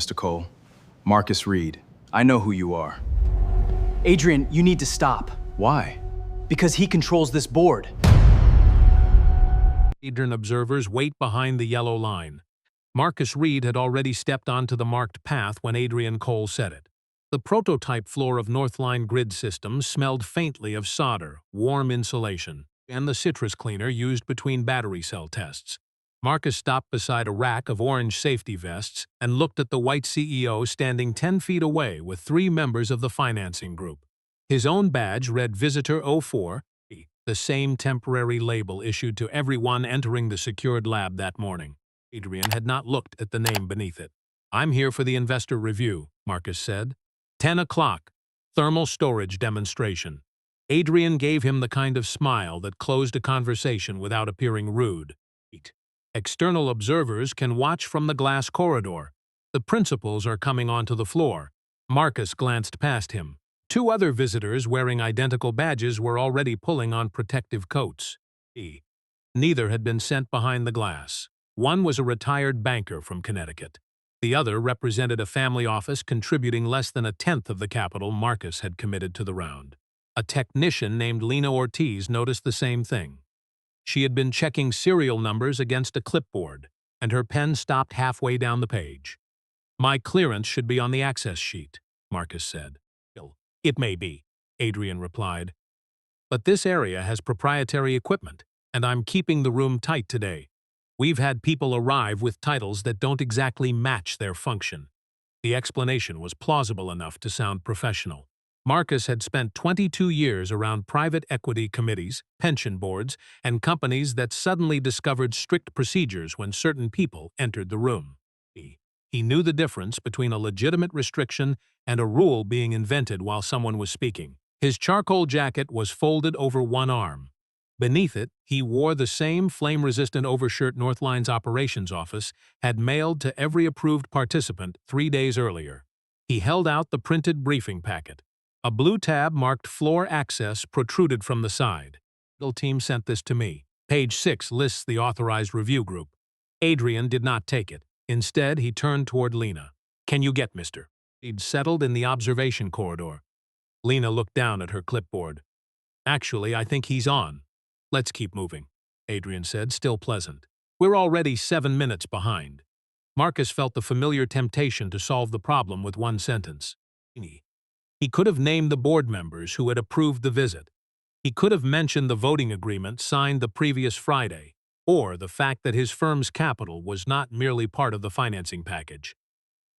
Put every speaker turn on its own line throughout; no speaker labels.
Mr. Cole. Marcus Reed. I know who you are.
Adrian, you need to stop.
Why?
Because he controls this board.
Adrian observers wait behind the yellow line. Marcus Reed had already stepped onto the marked path when Adrian Cole said it. The prototype floor of Northline grid systems smelled faintly of solder, warm insulation, and the citrus cleaner used between battery cell tests. Marcus stopped beside a rack of orange safety vests and looked at the white CEO standing 10 feet away with 3 members of the financing group. His own badge read Visitor 04, the same temporary label issued to everyone entering the secured lab that morning. Adrian had not looked at the name beneath it. "I'm here for the investor review," Marcus said. 10 o'clock, thermal storage demonstration. Adrian gave him the kind of smile that closed a conversation without appearing rude. External observers can watch from the glass corridor. The principals are coming onto the floor. Marcus glanced past him. 2 other visitors wearing identical badges were already pulling on protective coats. Neither had been sent behind the glass. One was a retired banker from Connecticut. The other represented a family office contributing less than 1/10 of the capital Marcus had committed to the round. A technician named Lena Ortiz noticed the same thing. She had been checking serial numbers against a clipboard, and her pen stopped halfway down the page. "My clearance should be on the access sheet," Marcus said. "It may be," Adrian replied. "But this area has proprietary equipment, and I'm keeping the room tight today. We've had people arrive with titles that don't exactly match their function." The explanation was plausible enough to sound professional. Marcus had spent 22 years around private equity committees, pension boards, and companies that suddenly discovered strict procedures when certain people entered the room. He knew the difference between a legitimate restriction and a rule being invented while someone was speaking. His charcoal jacket was folded over one arm. Beneath it, he wore the same flame-resistant overshirt Northline's operations office had mailed to every approved participant 3 days earlier. He held out the printed briefing packet. A blue tab marked Floor Access protruded from the side. "The team sent this to me. Page 6 lists the authorized review group." Adrian did not take it. Instead, he turned toward Lena. "Can you get Mr. Reed settled in the observation corridor?" Lena looked down at her clipboard. "Actually, I think he's on." "Let's keep moving," Adrian said, still pleasant. "We're already 7 minutes behind." Marcus felt the familiar temptation to solve the problem with one sentence. He could have named the board members who had approved the visit. He could have mentioned the voting agreement signed the previous Friday, or the fact that his firm's capital was not merely part of the financing package.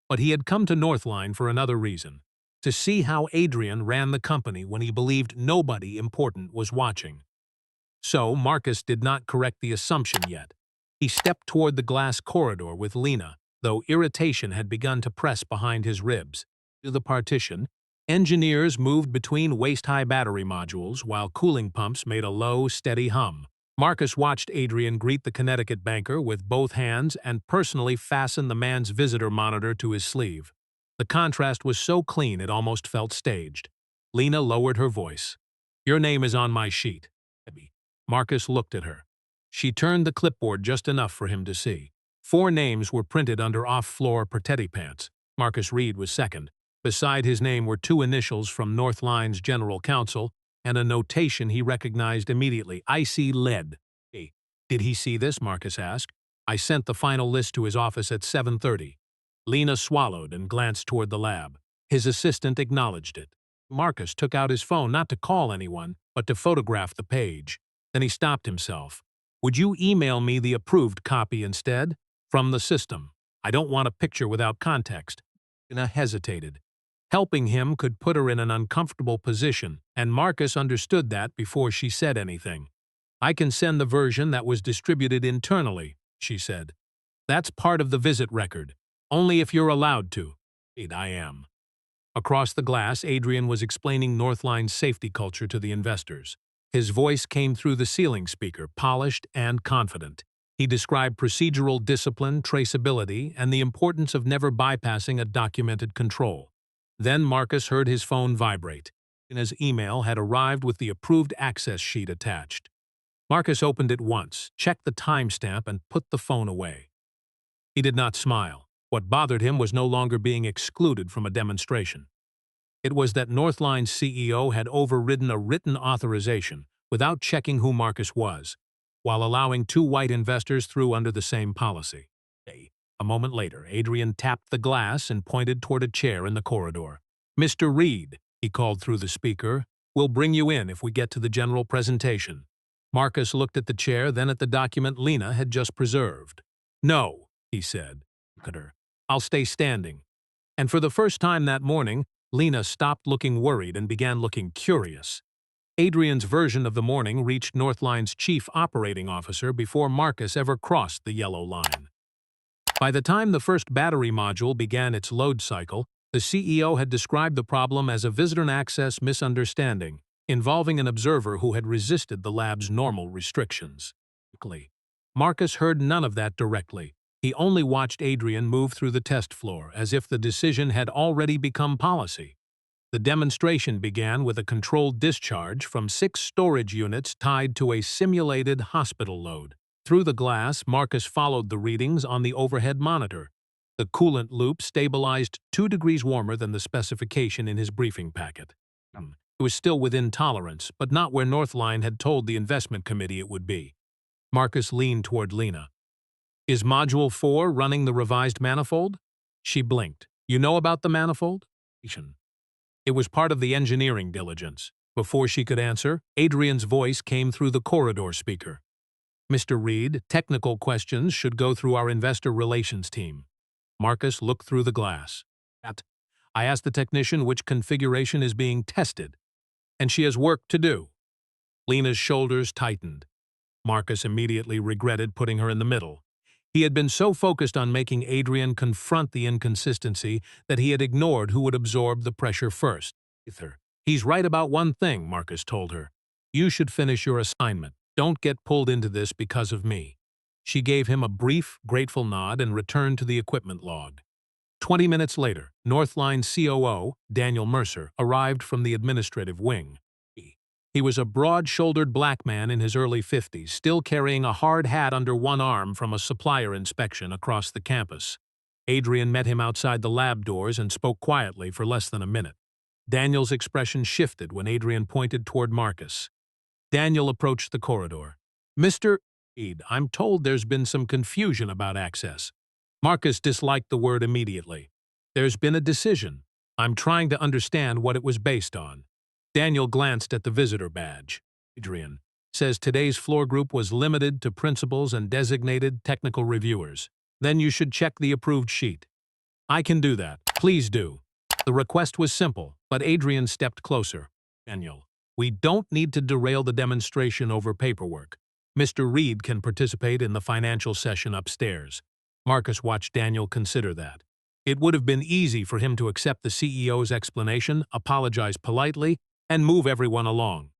But he had come to Northline for another reason, to see how Adrian ran the company when he believed nobody important was watching. So Marcus did not correct the assumption yet. He stepped toward the glass corridor with Lena, though irritation had begun to press behind his ribs. To the partition, engineers moved between waist-high battery modules while cooling pumps made a low, steady hum. Marcus watched Adrian greet the Connecticut banker with both hands and personally fasten the man's visitor monitor to his sleeve. The contrast was so clean it almost felt staged. Lena lowered her voice. "Your name is on my sheet." Marcus looked at her. She turned the clipboard just enough for him to see. 4 names were printed under off-floor Pertetti pants. Marcus Reed was second. Beside his name were 2 initials from Northline's general counsel and a notation he recognized immediately: Icy Lead. "Did he see this?" Marcus asked. "I sent the final list to his office at 7:30. Lena swallowed and glanced toward the lab. His assistant acknowledged it. Marcus took out his phone not to call anyone, but to photograph the page. Then he stopped himself. "Would you email me the approved copy instead? From the system. I don't want a picture without context." Lena hesitated. Helping him could put her in an uncomfortable position, and Marcus understood that before she said anything. "I can send the version that was distributed internally," she said. "That's part of the visit record. Only if you're allowed to." "I am." Across the glass, Adrian was explaining Northline's safety culture to the investors. His voice came through the ceiling speaker, polished and confident. He described procedural discipline, traceability, and the importance of never bypassing a documented control. Then Marcus heard his phone vibrate, and his email had arrived with the approved access sheet attached. Marcus opened it once, checked the timestamp, and put the phone away. He did not smile. What bothered him was no longer being excluded from a demonstration. It was that Northline's CEO had overridden a written authorization without checking who Marcus was, while allowing two white investors through under the same policy. A moment later, Adrian tapped the glass and pointed toward a chair in the corridor. "Mr. Reed," he called through the speaker, "we'll bring you in if we get to the general presentation." Marcus looked at the chair, then at the document Lena had just preserved. "No," he said. "Look at her. I'll stay standing." And for the first time that morning, Lena stopped looking worried and began looking curious. Adrian's version of the morning reached Northline's chief operating officer before Marcus ever crossed the yellow line. By the time the first battery module began its load cycle, the CEO had described the problem as a visitor access misunderstanding, involving an observer who had resisted the lab's normal restrictions. Marcus heard none of that directly. He only watched Adrian move through the test floor as if the decision had already become policy. The demonstration began with a controlled discharge from 6 storage units tied to a simulated hospital load. Through the glass, Marcus followed the readings on the overhead monitor. The coolant loop stabilized 2 degrees warmer than the specification in his briefing packet. It was still within tolerance, but not where Northline had told the investment committee it would be. Marcus leaned toward Lena. "Is Module 4 running the revised manifold?" She blinked. "You know about the manifold?" It was part of the engineering diligence. Before she could answer, Adrian's voice came through the corridor speaker. "Mr. Reed, technical questions should go through our investor relations team." Marcus looked through the glass. "I asked the technician which configuration is being tested, and she has work to do." Lena's shoulders tightened. Marcus immediately regretted putting her in the middle. He had been so focused on making Adrian confront the inconsistency that he had ignored who would absorb the pressure first. "He's right about one thing," Marcus told her. "You should finish your assignment. Don't get pulled into this because of me." She gave him a brief, grateful nod and returned to the equipment log. 20 minutes later, Northline COO, Daniel Mercer, arrived from the administrative wing. He was a broad-shouldered black man in his early 50s, still carrying a hard hat under one arm from a supplier inspection across the campus. Adrian met him outside the lab doors and spoke quietly for less than a minute. Daniel's expression shifted when Adrian pointed toward Marcus. Daniel approached the corridor. "Mr. Reed, I'm told there's been some confusion about access." Marcus disliked the word immediately. "There's been a decision. I'm trying to understand what it was based on." Daniel glanced at the visitor badge. "Adrian says today's floor group was limited to principals and designated technical reviewers. Then you should check the approved sheet." "I can do that. Please do." The request was simple, but Adrian stepped closer. "Daniel, we don't need to derail the demonstration over paperwork. Mr. Reed can participate in the financial session upstairs." Marcus watched Daniel consider that. It would have been easy for him to accept the CEO's explanation, apologize politely, and move everyone along.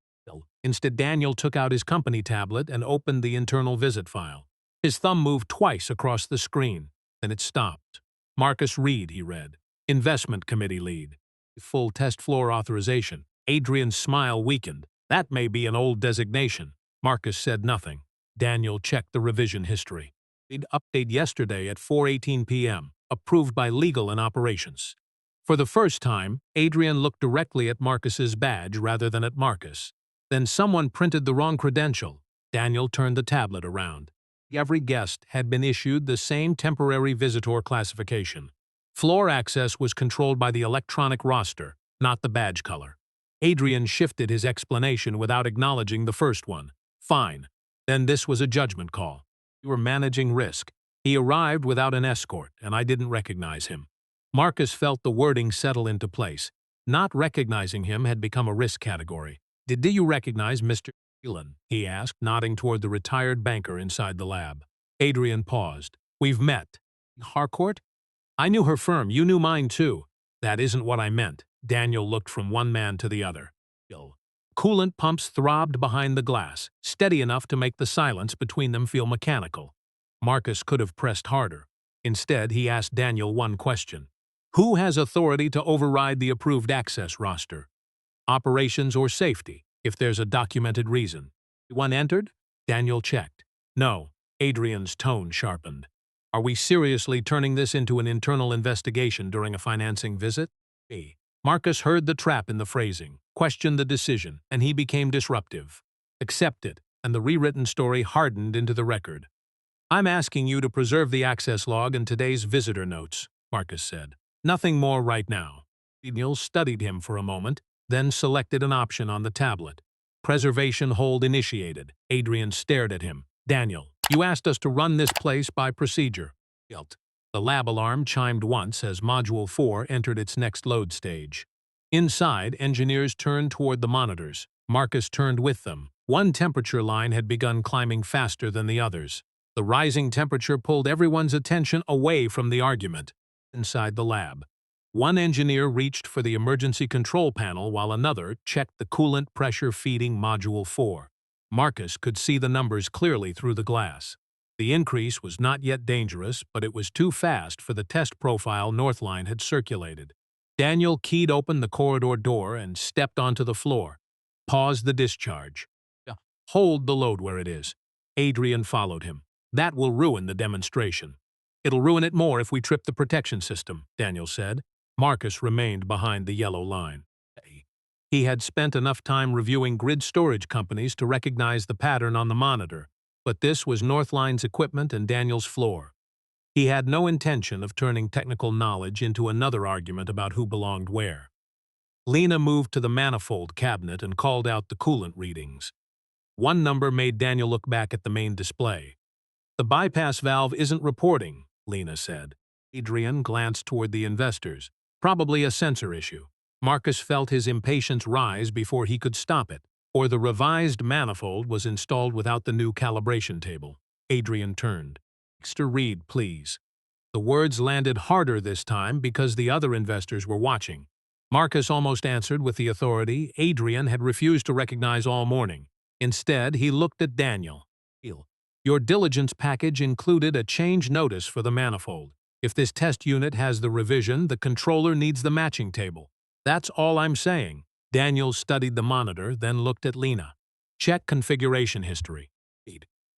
Instead, Daniel took out his company tablet and opened the internal visit file. His thumb moved twice across the screen, then it stopped. "Marcus Reed," he read. "Investment committee lead. Full test floor authorization." Adrian's smile weakened. "That may be an old designation." Marcus said nothing. Daniel checked the revision history. "He'd update yesterday at 4:18 p.m., approved by legal and operations." For the first time, Adrian looked directly at Marcus's badge rather than at Marcus. Then someone printed the wrong credential. Daniel turned the tablet around. Every guest had been issued the same temporary visitor classification. Floor access was controlled by the electronic roster, not the badge color. Adrian shifted his explanation without acknowledging the first one. "Fine. Then this was a judgment call. You were managing risk. He arrived without an escort, and I didn't recognize him." Marcus felt the wording settle into place. Not recognizing him had become a risk category. Did you recognize Mr. Elon?" he asked, nodding toward the retired banker inside the lab. Adrian paused. "We've met." "Harcourt? I knew her firm. You knew mine, too." "That isn't what I meant." Daniel looked from one man to the other. Coolant pumps throbbed behind the glass, steady enough to make the silence between them feel mechanical. Marcus could have pressed harder. Instead, he asked Daniel one question. "Who has authority to override the approved access roster? Operations or safety, if there's a documented reason?" "One entered?" Daniel checked. "No." Adrian's tone sharpened. Are we seriously turning this into an internal investigation during a financing visit? B. Marcus heard the trap in the phrasing, questioned the decision, and he became disruptive. Accept it, and the rewritten story hardened into the record. I'm asking you to preserve the access log and today's visitor notes, Marcus said. Nothing more right now. Daniel studied him for a moment, then selected an option on the tablet. Preservation hold initiated. Adrian stared at him. Daniel, you asked us to run this place by procedure. Guilt. The lab alarm chimed once as Module 4 entered its next load stage. Inside, engineers turned toward the monitors. Marcus turned with them. One temperature line had begun climbing faster than the others. The rising temperature pulled everyone's attention away from the argument. Inside the lab, one engineer reached for the emergency control panel while another checked the coolant pressure feeding Module 4. Marcus could see the numbers clearly through the glass. The increase was not yet dangerous, but it was too fast for the test profile Northline had circulated. Daniel keyed open the corridor door and stepped onto the floor. Pause the discharge. Hold the load where it is. Adrian followed him. That will ruin the demonstration. It'll ruin it more if we trip the protection system, Daniel said. Marcus remained behind the yellow line. He had spent enough time reviewing grid storage companies to recognize the pattern on the monitor, but this was Northline's equipment and Daniel's floor. He had no intention of turning technical knowledge into another argument about who belonged where. Lena moved to the manifold cabinet and called out the coolant readings. One number made Daniel look back at the main display. The bypass valve isn't reporting, Lena said. Adrian glanced toward the investors. Probably a sensor issue. Marcus felt his impatience rise before he could stop it, or the revised manifold was installed without the new calibration table. Adrian turned. "Extra read, please." The words landed harder this time because the other investors were watching. Marcus almost answered with the authority Adrian had refused to recognize all morning. Instead, he looked at Daniel. "Your diligence package included a change notice for the manifold. If this test unit has the revision, the controller needs the matching table. That's all I'm saying." Daniel studied the monitor, then looked at Lena. "Check configuration history."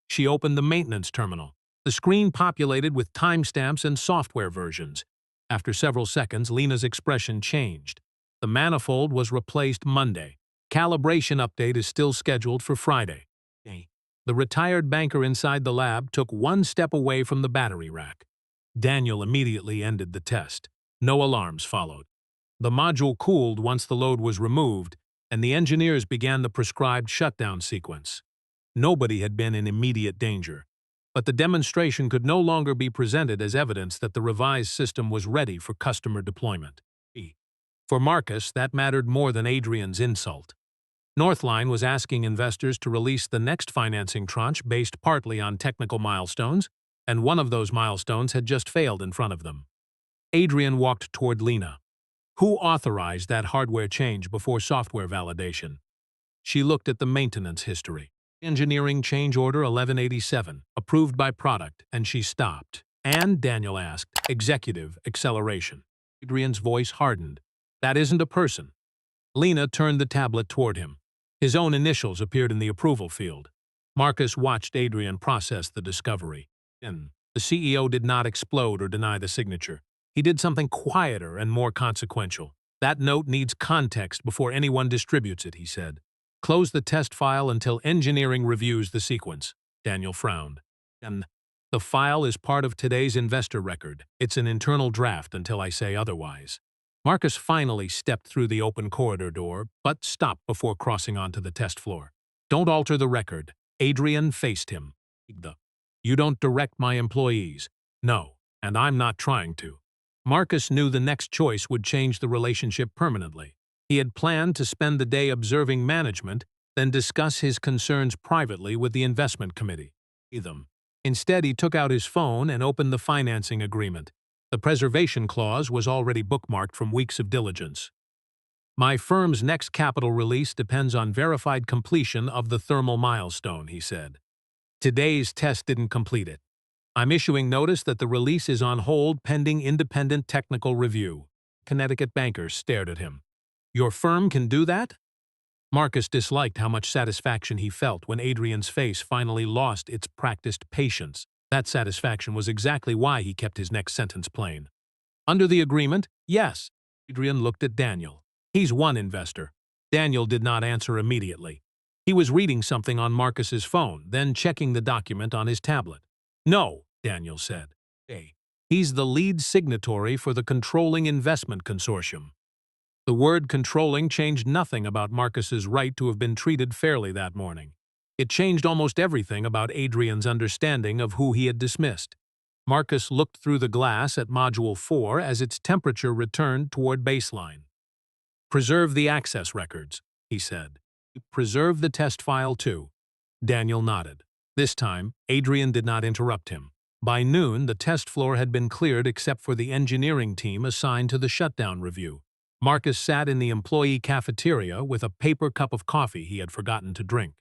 She opened the maintenance terminal. The screen populated with timestamps and software versions. After several seconds, Lena's expression changed. The manifold was replaced Monday. Calibration update is still scheduled for Friday. The retired banker inside the lab took one step away from the battery rack. Daniel immediately ended the test. No alarms followed. The module cooled once the load was removed, and the engineers began the prescribed shutdown sequence. Nobody had been in immediate danger, but the demonstration could no longer be presented as evidence that the revised system was ready for customer deployment. For Marcus, that mattered more than Adrian's insult. Northline was asking investors to release the next financing tranche based partly on technical milestones, and one of those milestones had just failed in front of them. Adrian walked toward Lena. "Who authorized that hardware change before software validation?" She looked at the maintenance history. "Engineering Change Order 1187, approved by product," and she stopped. "And," Daniel asked, "executive acceleration." Adrian's voice hardened. "That isn't a person." Lena turned the tablet toward him. His own initials appeared in the approval field. Marcus watched Adrian process the discovery. The CEO did not explode or deny the signature. He did something quieter and more consequential. "That note needs context before anyone distributes it," he said. "Close the test file until engineering reviews the sequence." Daniel frowned. "The file is part of today's investor record. It's an internal draft until I say otherwise." Marcus finally stepped through the open corridor door, but stopped before crossing onto the test floor. "Don't alter the record." Adrian faced him. "You don't direct my employees." "No, and I'm not trying to." Marcus knew the next choice would change the relationship permanently. He had planned to spend the day observing management, then discuss his concerns privately with the investment committee. Instead, he took out his phone and opened the financing agreement. The preservation clause was already bookmarked from weeks of diligence. "My firm's next capital release depends on verified completion of the thermal milestone," he said. "Today's test didn't complete it. I'm issuing notice that the release is on hold pending independent technical review." Connecticut banker stared at him. "Your firm can do that?" Marcus disliked how much satisfaction he felt when Adrian's face finally lost its practiced patience. That satisfaction was exactly why he kept his next sentence plain. Under the agreement, yes. Adrian looked at Daniel. He's one investor. Daniel did not answer immediately. He was reading something on Marcus's phone, then checking the document on his tablet. No, Daniel said. Hey, he's the lead signatory for the Controlling Investment Consortium. The word controlling changed nothing about Marcus's right to have been treated fairly that morning. It changed almost everything about Adrian's understanding of who he had dismissed. Marcus looked through the glass at Module 4 as its temperature returned toward baseline. Preserve the access records, he said. Preserve the test file too. Daniel nodded. This time, Adrian did not interrupt him. By noon, the test floor had been cleared except for the engineering team assigned to the shutdown review. Marcus sat in the employee cafeteria with a paper cup of coffee he had forgotten to drink.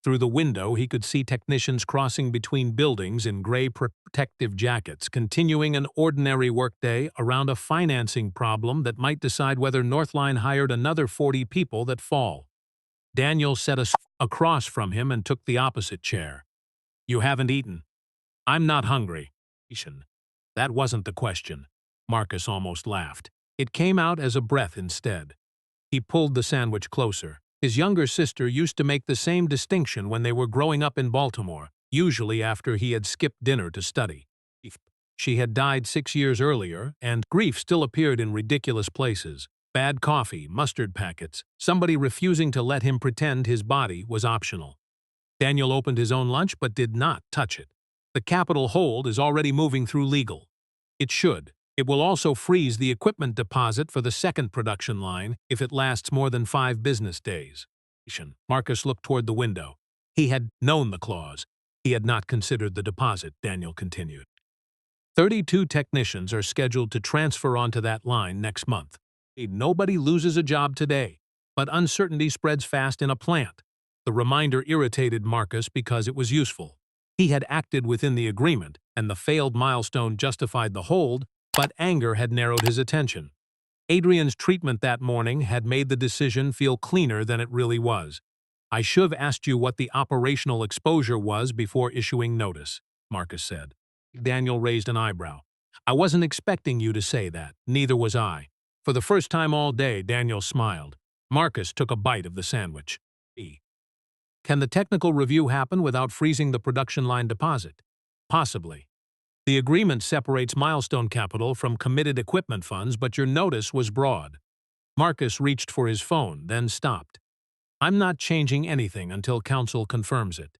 Through the window, he could see technicians crossing between buildings in gray protective jackets, continuing an ordinary workday around a financing problem that might decide whether Northline hired another 40 people that fall. Daniel sat across from him and took the opposite chair. You haven't eaten. I'm not hungry. That wasn't the question. Marcus almost laughed. It came out as a breath instead. He pulled the sandwich closer. His younger sister used to make the same distinction when they were growing up in Baltimore, usually after he had skipped dinner to study. She had died 6 years earlier, and grief still appeared in ridiculous places. Bad coffee, mustard packets, somebody refusing to let him pretend his body was optional. Daniel opened his own lunch but did not touch it. The capital hold is already moving through legal. It should. It will also freeze the equipment deposit for the second production line if it lasts more than 5 business days. Marcus looked toward the window. He had known the clause. He had not considered the deposit, Daniel continued. 32 technicians are scheduled to transfer onto that line next month. Nobody loses a job today, but uncertainty spreads fast in a plant. The reminder irritated Marcus because it was useful. He had acted within the agreement, and the failed milestone justified the hold, but anger had narrowed his attention. Adrian's treatment that morning had made the decision feel cleaner than it really was. I should have asked you what the operational exposure was before issuing notice, Marcus said. Daniel raised an eyebrow. I wasn't expecting you to say that, neither was I. For the first time all day, Daniel smiled. Marcus took a bite of the sandwich. Can the technical review happen without freezing the production line deposit? Possibly. The agreement separates milestone capital from committed equipment funds, but your notice was broad. Marcus reached for his phone, then stopped. I'm not changing anything until council confirms it.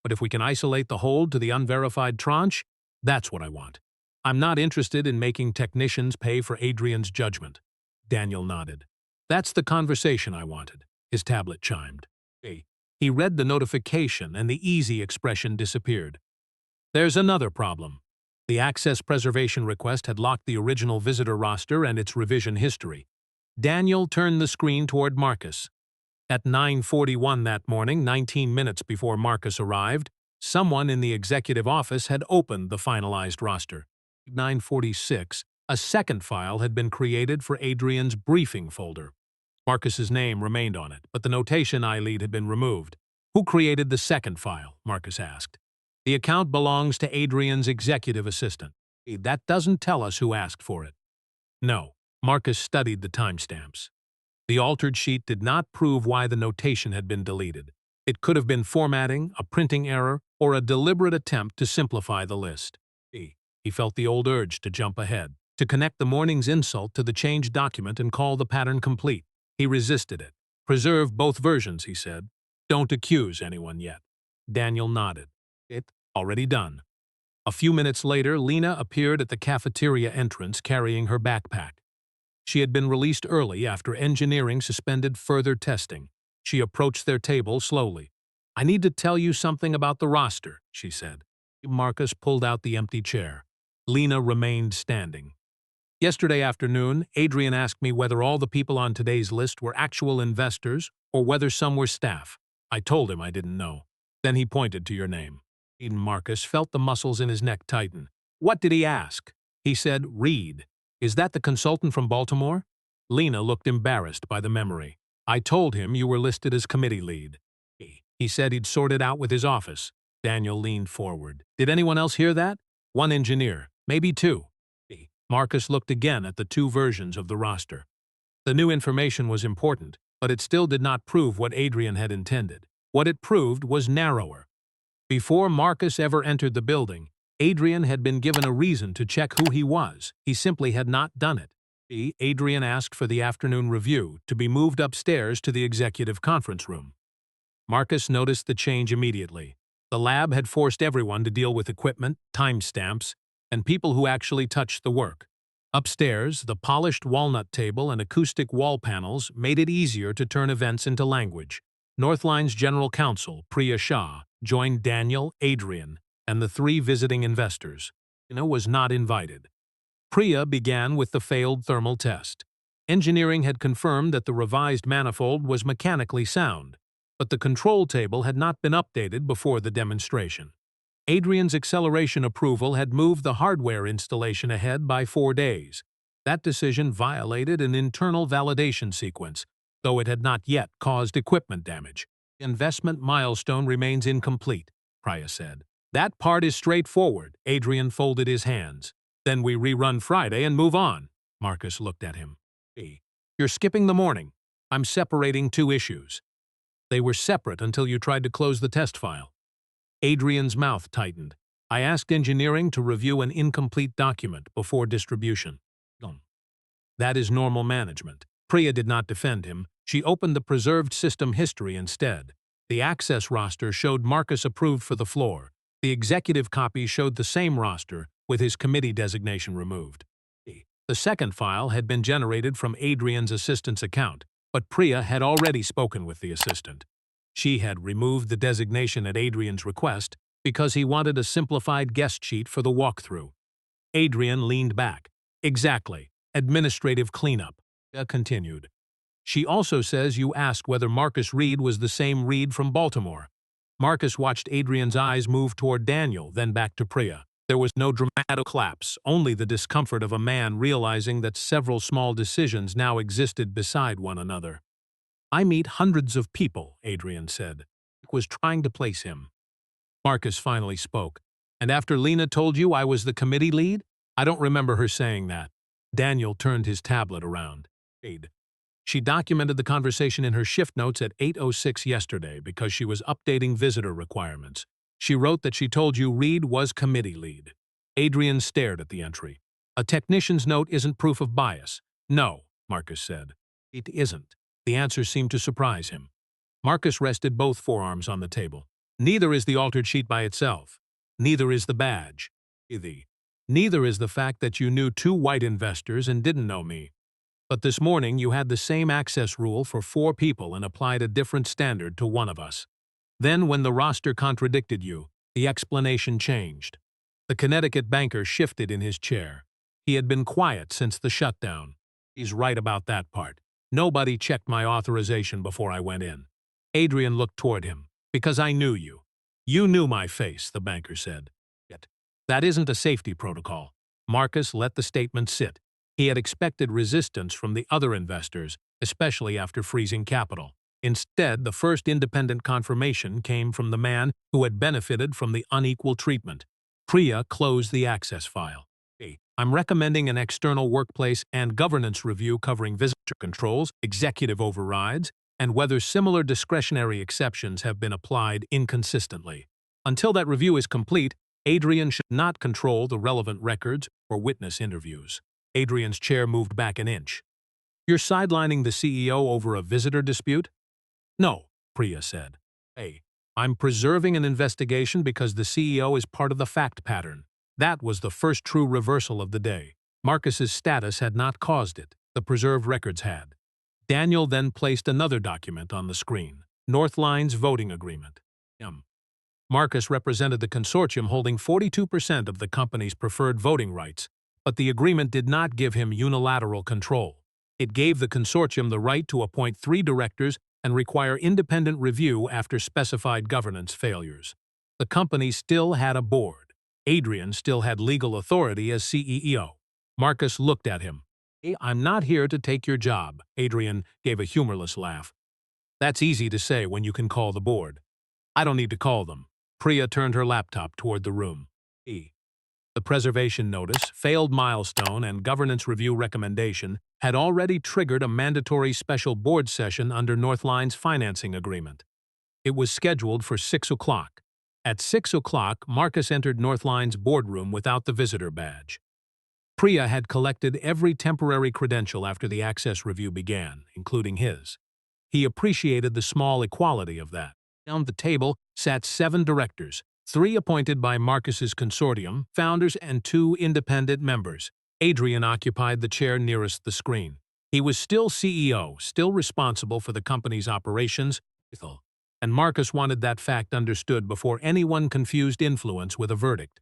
But if we can isolate the hold to the unverified tranche, that's what I want. I'm not interested in making technicians pay for Adrian's judgment. Daniel nodded. That's the conversation I wanted, his tablet chimed. He read the notification and the easy expression disappeared. There's another problem. The access preservation request had locked the original visitor roster and its revision history. Daniel turned the screen toward Marcus. At 9:41 that morning, 19 minutes before Marcus arrived, someone in the executive office had opened the finalized roster. 9:46, a second file had been created for Adrian's briefing folder. Marcus's name remained on it, but the notation I-lead had been removed. Who created the second file? Marcus asked. The account belongs to Adrian's executive assistant. That doesn't tell us who asked for it. No. Marcus studied the timestamps. The altered sheet did not prove why the notation had been deleted. It could have been formatting, a printing error, or a deliberate attempt to simplify the list. He felt the old urge to jump ahead, to connect the morning's insult to the changed document and call the pattern complete. He resisted it. Preserve both versions, he said. Don't accuse anyone yet. Daniel nodded. Already done. A few minutes later, Lena appeared at the cafeteria entrance carrying her backpack. She had been released early after engineering suspended further testing. She approached their table slowly. I need to tell you something about the roster, she said. Marcus pulled out the empty chair. Lena remained standing. Yesterday afternoon, Adrian asked me whether all the people on today's list were actual investors or whether some were staff. I told him I didn't know. Then he pointed to your name. Marcus felt the muscles in his neck tighten. What did he ask? He said, Reed. Is that the consultant from Baltimore? Lena looked embarrassed by the memory. I told him you were listed as committee lead. He said he'd sort it out with his office. Daniel leaned forward. Did anyone else hear that? One engineer, maybe two. Marcus looked again at the two versions of the roster. The new information was important, but it still did not prove what Adrian had intended. What it proved was narrower. Before Marcus ever entered the building, Adrian had been given a reason to check who he was. He simply had not done it. Adrian asked for the afternoon review to be moved upstairs to the executive conference room. Marcus noticed the change immediately. The lab had forced everyone to deal with equipment, timestamps, and people who actually touched the work. Upstairs, the polished walnut table and acoustic wall panels made it easier to turn events into language. Northline's general counsel, Priya Shah, joined Daniel, Adrian, and the three visiting investors. Lina was not invited. Priya began with the failed thermal test. Engineering had confirmed that the revised manifold was mechanically sound, but the control table had not been updated before the demonstration. Adrian's acceleration approval had moved the hardware installation ahead by 4 days. That decision violated an internal validation sequence, though it had not yet caused equipment damage. The investment milestone remains incomplete, Priya said. That part is straightforward. Adrian folded his hands. Then we rerun Friday and move on. Marcus looked at him. You're skipping the morning. I'm separating two issues. They were separate until you tried to close the test file. Adrian's mouth tightened. I asked engineering to review an incomplete document before distribution. That is normal management. Priya did not defend him. She opened the preserved system history instead. The access roster showed Marcus approved for the floor. The executive copy showed the same roster, with his committee designation removed. The second file had been generated from Adrian's assistant's account, but Priya had already spoken with the assistant. She had removed the designation at Adrian's request because he wanted a simplified guest sheet for the walkthrough. Adrian leaned back. Exactly. Administrative cleanup. Continued. She also says you asked whether Marcus Reed was the same Reed from Baltimore. Marcus watched Adrian's eyes move toward Daniel, then back to Priya. There was no dramatic collapse, only the discomfort of a man realizing that several small decisions now existed beside one another. I meet hundreds of people, Adrian said. Was trying to place him. Marcus finally spoke. And after Lina told you I was the committee lead? I don't remember her saying that. Daniel turned his tablet around. She documented the conversation in her shift notes at 8:06 yesterday because she was updating visitor requirements. She wrote that she told you Reed was committee lead. Adrian stared at the entry. A technician's note isn't proof of bias. No, Marcus said. It isn't. The answer seemed to surprise him. Marcus rested both forearms on the table. Neither is the altered sheet by itself. Neither is the badge. Neither is the fact that you knew two white investors and didn't know me. But this morning you had the same access rule for 4 people and applied a different standard to one of us. Then when the roster contradicted you, the explanation changed. The Connecticut banker shifted in his chair. He had been quiet since the shutdown. He's right about that part. Nobody checked my authorization before I went in. Adrian looked toward him. Because I knew you. You knew my face, the banker said. Yet, that isn't a safety protocol. Marcus let the statement sit. He had expected resistance from the other investors, especially after freezing capital. Instead, the first independent confirmation came from the man who had benefited from the unequal treatment. Priya closed the access file. I'm recommending an external workplace and governance review covering visitor controls, executive overrides, and whether similar discretionary exceptions have been applied inconsistently. Until that review is complete, Adrian should not control the relevant records or witness interviews. Adrian's chair moved back an inch. You're sidelining the CEO over a visitor dispute? No, Priya said. I'm preserving an investigation because the CEO is part of the fact pattern. That was the first true reversal of the day. Marcus's status had not caused it. The preserved records had. Daniel then placed another document on the screen. Northline's voting agreement. Marcus represented the consortium holding 42% of the company's preferred voting rights, but the agreement did not give him unilateral control. It gave the consortium the right to appoint 3 directors and require independent review after specified governance failures. The company still had a board. Adrian still had legal authority as CEO. Marcus looked at him. I'm not here to take your job. Adrian gave a humorless laugh. That's easy to say when you can call the board. I don't need to call them. Priya turned her laptop toward the room. The preservation notice, failed milestone, and governance review recommendation had already triggered a mandatory special board session under Northline's financing agreement. It was scheduled for 6 o'clock. At 6 o'clock, Marcus entered Northline's boardroom without the visitor badge. Priya had collected every temporary credential after the access review began, including his. He appreciated the small equality of that. Down the table sat 7 directors, 3 appointed by Marcus's consortium, founders, and 2 independent members. Adrian occupied the chair nearest the screen. He was still CEO, still responsible for the company's operations, and Marcus wanted that fact understood before anyone confused influence with a verdict.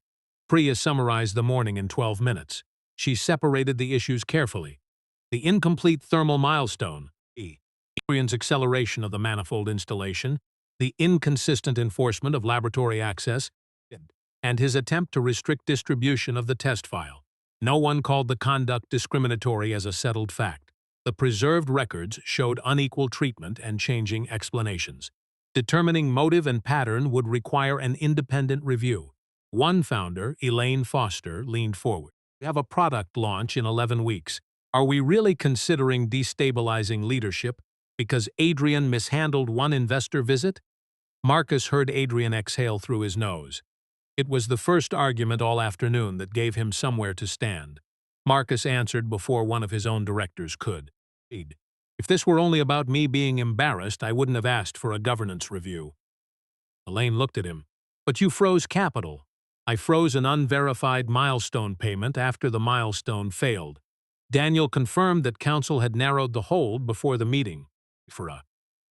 Priya summarized the morning in 12 minutes. She separated the issues carefully. The incomplete thermal milestone, Adrian's acceleration of the manifold installation, the inconsistent enforcement of laboratory access, and his attempt to restrict distribution of the test file. No one called the conduct discriminatory as a settled fact. The preserved records showed unequal treatment and changing explanations. Determining motive and pattern would require an independent review. One founder, Elaine Foster, leaned forward. "We have a product launch in 11 weeks. Are we really considering destabilizing leadership because Adrian mishandled one investor visit?" Marcus heard Adrian exhale through his nose. It was the first argument all afternoon that gave him somewhere to stand. Marcus answered before one of his own directors could. "If this were only about me being embarrassed, I wouldn't have asked for a governance review." Elaine looked at him. "But you froze capital." "I froze an unverified milestone payment after the milestone failed. Daniel confirmed that council had narrowed the hold before the meeting.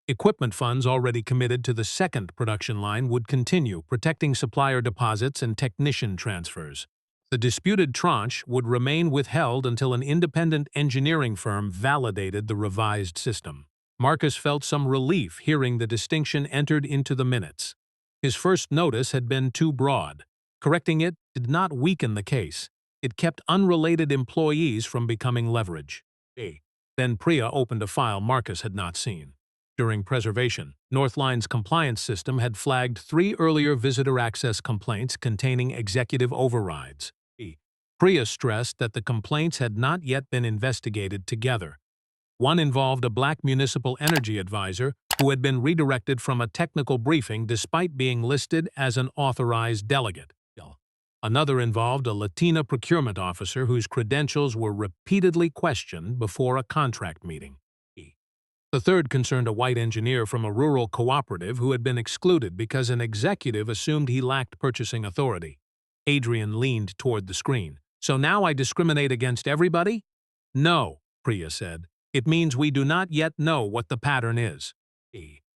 Equipment funds already committed to the second production line would continue, protecting supplier deposits and technician transfers. The disputed tranche would remain withheld until an independent engineering firm validated the revised system." Marcus felt some relief hearing the distinction entered into the minutes. His first notice had been too broad. Correcting it did not weaken the case. It kept unrelated employees from becoming leverage. Then Priya opened a file Marcus had not seen. During preservation, Northline's compliance system had flagged 3 earlier visitor access complaints containing executive overrides. Priya stressed that the complaints had not yet been investigated together. One involved a black municipal energy advisor who had been redirected from a technical briefing despite being listed as an authorized delegate. Another involved a Latina procurement officer whose credentials were repeatedly questioned before a contract meeting. The third concerned a white engineer from a rural cooperative who had been excluded because an executive assumed he lacked purchasing authority. Adrian leaned toward the screen. "So now I discriminate against everybody?" "No," Priya said. "It means we do not yet know what the pattern is."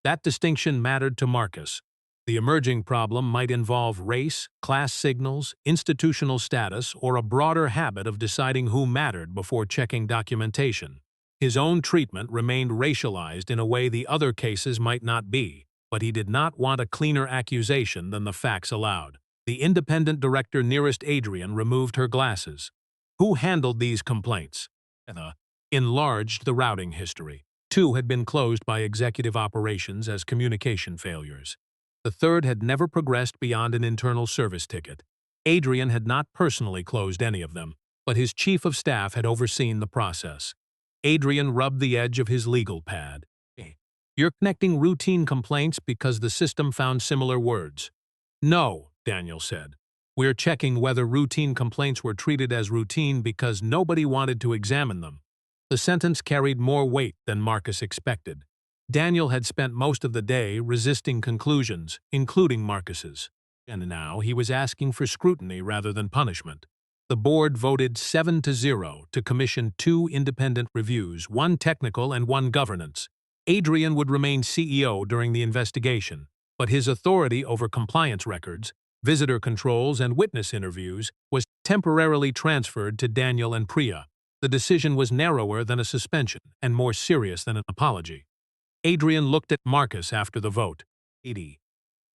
That distinction mattered to Marcus. The emerging problem might involve race, class signals, institutional status, or a broader habit of deciding who mattered before checking documentation. His own treatment remained racialized in a way the other cases might not be, but he did not want a cleaner accusation than the facts allowed. The independent director nearest Adrian removed her glasses. "Who handled these complaints?" Enlarged the routing history. 2 had been closed by executive operations as communication failures. The third had never progressed beyond an internal service ticket. Adrian had not personally closed any of them, but his chief of staff had overseen the process. Adrian rubbed the edge of his legal pad. "You're connecting routine complaints because the system found similar words." "No," Daniel said. "We're checking whether routine complaints were treated as routine because nobody wanted to examine them." The sentence carried more weight than Marcus expected. Daniel had spent most of the day resisting conclusions, including Marcus's. And now he was asking for scrutiny rather than punishment. The board voted 7-0 to commission 2 independent reviews, 1 technical and 1 governance. Adrian would remain CEO during the investigation, but his authority over compliance records, visitor controls, and witness interviews was temporarily transferred to Daniel and Priya. The decision was narrower than a suspension and more serious than an apology. Adrian looked at Marcus after the vote.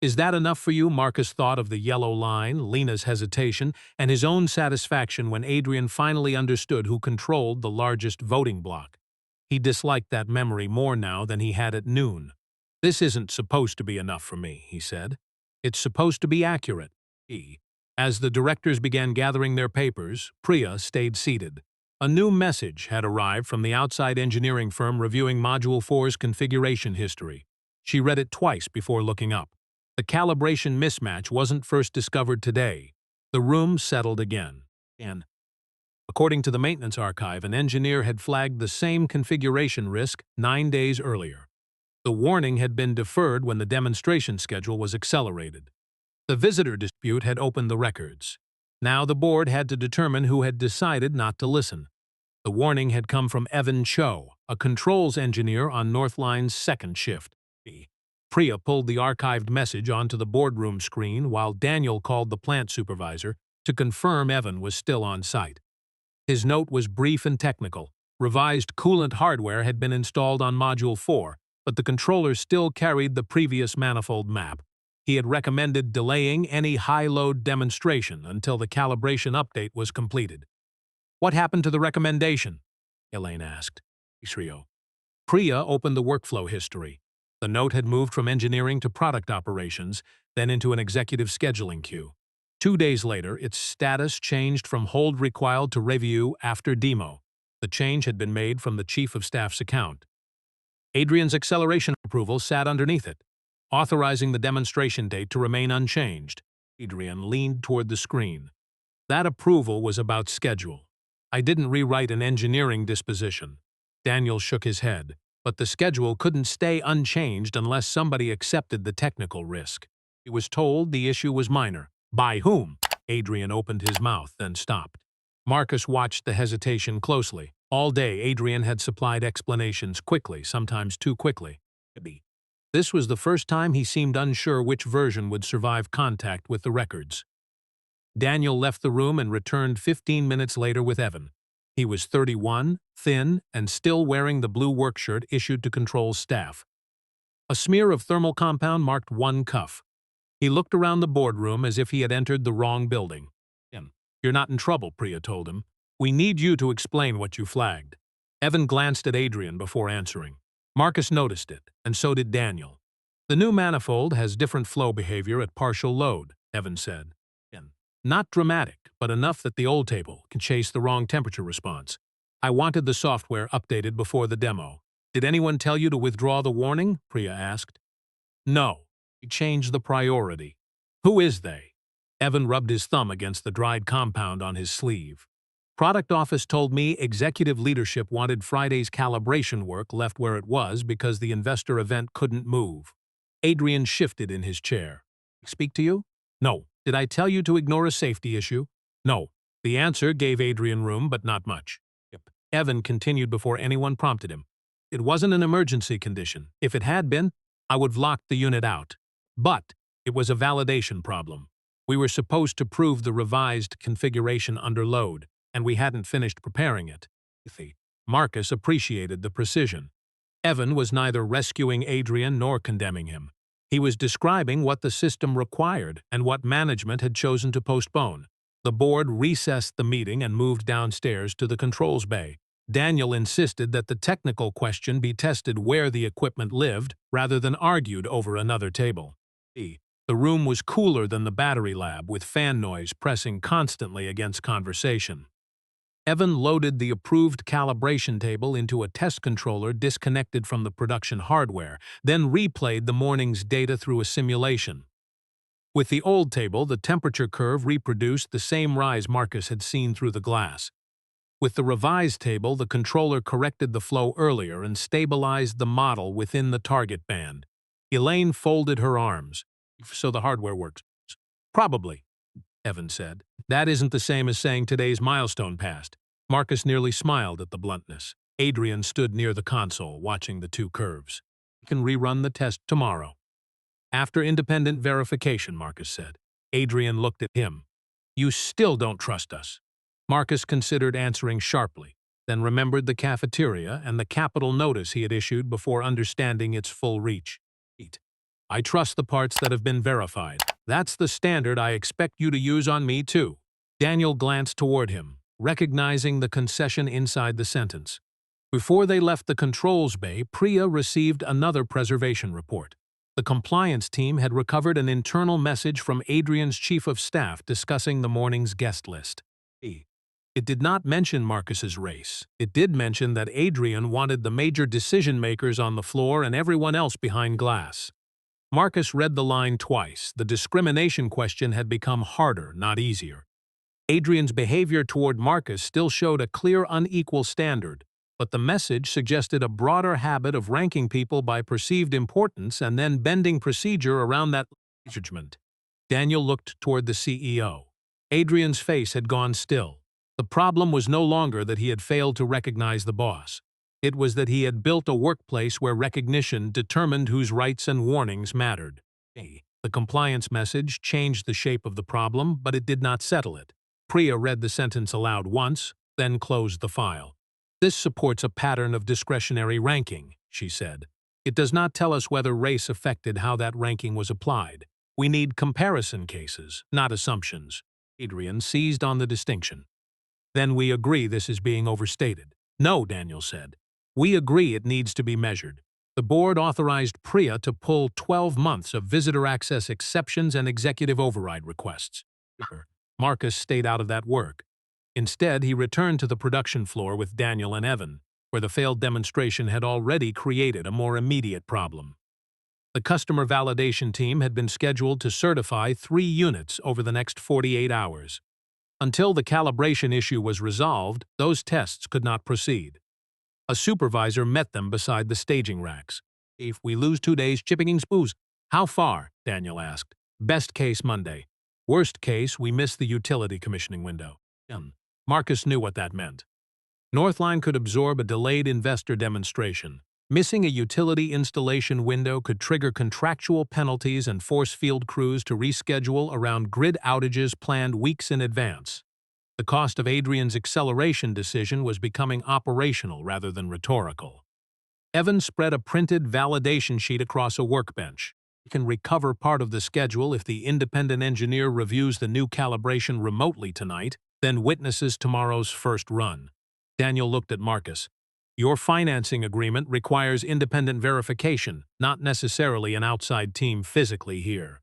"Is that enough for you?" Marcus thought of the yellow line, Lena's hesitation, and his own satisfaction when Adrian finally understood who controlled the largest voting bloc. He disliked that memory more now than he had at noon. "This isn't supposed to be enough for me," he said. It's supposed to be accurate. As the directors began gathering their papers, Priya stayed seated. A new message had arrived from the outside engineering firm reviewing Module 4's configuration history. She read it twice before looking up. The calibration mismatch wasn't first discovered today. The room settled again. According to the maintenance archive, an engineer had flagged the same configuration risk 9 days earlier. The warning had been deferred when the demonstration schedule was accelerated. The visitor dispute had opened the records. Now the board had to determine who had decided not to listen. The warning had come from Evan Cho, a controls engineer on Northline's second shift. Priya pulled the archived message onto the boardroom screen while Daniel called the plant supervisor to confirm Evan was still on site. His note was brief and technical. Revised coolant hardware had been installed on Module 4, but the controller still carried the previous manifold map. He had recommended delaying any high-load demonstration until the calibration update was completed. "What happened to the recommendation?" Elaine asked. Priya opened the workflow history. The note had moved from engineering to product operations, then into an executive scheduling queue. 2 days later, its status changed from hold required to review after demo. The change had been made from the Chief of Staff's account. Adrian's acceleration approval sat underneath it, authorizing the demonstration date to remain unchanged. Adrian leaned toward the screen. That approval was about schedule. I didn't rewrite an engineering disposition. Daniel shook his head, but the schedule couldn't stay unchanged unless somebody accepted the technical risk. He was told the issue was minor. By whom? Adrian opened his mouth, then stopped. Marcus watched the hesitation closely. All day, Adrian had supplied explanations quickly, sometimes too quickly. This was the first time he seemed unsure which version would survive contact with the records. Daniel left the room and returned 15 minutes later with Evan. He was 31, thin, and still wearing the blue workshirt issued to control staff. A smear of thermal compound marked one cuff. He looked around the boardroom as if he had entered the wrong building. "You're not in trouble," Priya told him. "We need you to explain what you flagged." Evan glanced at Adrian before answering. Marcus noticed it, and so did Daniel. "The new manifold has different flow behavior at partial load," Evan said. "Not dramatic, but enough that the old table can chase the wrong temperature response. I wanted the software updated before the demo. Did anyone tell you to withdraw the warning?" Priya asked. "No. We changed the priority." "Who is they?" Evan rubbed his thumb against the dried compound on his sleeve. "Product office told me executive leadership wanted Friday's calibration work left where it was because the investor event couldn't move." Adrian shifted in his chair. "Speak to you?" "No. Did I tell you to ignore a safety issue?" "No." The answer gave Adrian room, but not much. Evan continued before anyone prompted him. "It wasn't an emergency condition. If it had been, I would have locked the unit out. But it was a validation problem. We were supposed to prove the revised configuration under load, and we hadn't finished preparing it." Marcus appreciated the precision. Evan was neither rescuing Adrian nor condemning him. He was describing what the system required and what management had chosen to postpone. The board recessed the meeting and moved downstairs to the controls bay. Daniel insisted that the technical question be tested where the equipment lived rather than argued over another table. The room was cooler than the battery lab, with fan noise pressing constantly against conversation. Evan loaded the approved calibration table into a test controller disconnected from the production hardware, then replayed the morning's data through a simulation. With the old table, the temperature curve reproduced the same rise Marcus had seen through the glass. With the revised table, the controller corrected the flow earlier and stabilized the model within the target band. Elaine folded her arms. "So the hardware works." "Probably," Evan said. "That isn't the same as saying today's milestone passed." Marcus nearly smiled at the bluntness. Adrian stood near the console, watching the two curves. "We can rerun the test tomorrow." "After independent verification," Marcus said. Adrian looked at him. "You still don't trust us." Marcus considered answering sharply, then remembered the cafeteria and the capital notice he had issued before understanding its full reach. "I trust the parts that have been verified. That's the standard I expect you to use on me, too." Daniel glanced toward him, recognizing the concession inside the sentence. Before they left the controls bay, Priya received another preservation report. The compliance team had recovered an internal message from Adrian's chief of staff discussing the morning's guest list. It did not mention Marcus's race. It did mention that Adrian wanted the major decision-makers on the floor and everyone else behind glass. Marcus read the line twice. The discrimination question had become harder, not easier. Adrian's behavior toward Marcus still showed a clear unequal standard, but the message suggested a broader habit of ranking people by perceived importance and then bending procedure around that judgment. Daniel looked toward the CEO. Adrian's face had gone still. The problem was no longer that he had failed to recognize the boss. It was that he had built a workplace where recognition determined whose rights and warnings mattered. The compliance message changed the shape of the problem, but it did not settle it. Priya read the sentence aloud once, then closed the file. "This supports a pattern of discretionary ranking," she said. "It does not tell us whether race affected how that ranking was applied. We need comparison cases, not assumptions." Adrian seized on the distinction. "Then we agree this is being overstated." "No," Daniel said. "We agree it needs to be measured." The board authorized Priya to pull 12 months of visitor access exceptions and executive override requests. Marcus stayed out of that work. Instead, he returned to the production floor with Daniel and Evan, where the failed demonstration had already created a more immediate problem. The customer validation team had been scheduled to certify 3 units over the next 48 hours. Until the calibration issue was resolved, those tests could not proceed. A supervisor met them beside the staging racks. "If we lose 2 days chipping spoons." "How far?" Daniel asked. "Best case Monday. Worst case, we miss the utility commissioning window." Marcus knew what that meant. Northline could absorb a delayed investor demonstration. Missing a utility installation window could trigger contractual penalties and force field crews to reschedule around grid outages planned weeks in advance. The cost of Adrian's acceleration decision was becoming operational rather than rhetorical. Evan spread a printed validation sheet across a workbench. "We can recover part of the schedule if the independent engineer reviews the new calibration remotely tonight, then witnesses tomorrow's first run." Daniel looked at Marcus. "Your financing agreement requires independent verification, not necessarily an outside team physically here."